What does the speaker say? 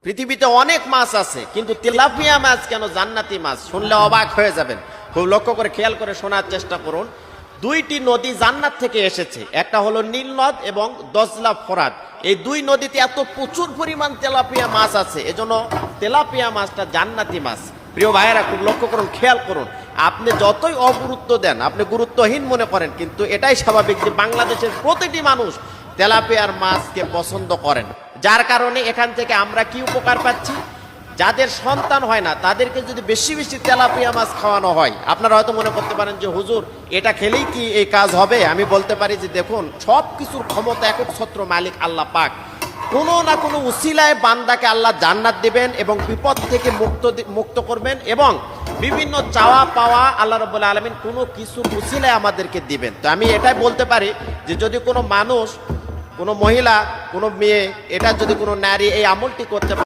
পৃথিবীতে অনেক মাছ আছে, কিন্তু তেলাপিয়া মাছ কেন জান্নাতি মাছ? শুনলে অবাক হয়ে যাবেন। খুব লক্ষ্য করে খেয়াল করে শোনার চেষ্টা করুন। দুইটি নদী জান্নাত থেকে এসেছে, একটা হলো নীল নদ এবং দজলা ফোরাত। এই দুই নদীতে এত প্রচুর পরিমাণ তেলাপিয়া মাছ আছে, এজন্য তেলাপিয়া মাছটা জান্নাতি মাছ। প্রিয় ভাইয়েরা, খুব লক্ষ্য করুন, খেয়াল করুন। আপনি যতই অগুরুত্ব দেন, আপনি গুরুত্বহীন মনে করেন, কিন্তু এটাই স্বাভাবিক যে বাংলাদেশের প্রতিটি মানুষ তেলাপিয়ার মাছকে পছন্দ করেন। যার কারণে এখান থেকে আমরা কি উপকার পাচ্ছি? যাদের সন্তান হয় না তাদেরকে যদি বেশি বেশি তেলাপিয়া মাছ খাওয়ানো হয়, আপনারা হয়তো মনে করতে পারেন যে হুজুর এটা খেলেই কি এই কাজ হবে? আমি বলতে পারি যে দেখুন, সব কিছুর ক্ষমতা একচ্ছত্র মালিক আল্লাহ পাক। কোনো না কোনো উসিলায় বান্দাকে আল্লাহ জান্নাত দিবেন এবং বিপদ থেকে মুক্ত করবেন, এবং বিভিন্ন চাওয়া পাওয়া আল্লাহ রাব্বুল আলামিন কোনো কিছুর উসিলায় আমাদেরকে দিবেন। তো আমি এটাই বলতে পারি যে যদি কোনো মানুষ, কোনো মহিলা, কোনো মেয়ে, এটা যদি কোনো নারী এই আমলটি করতে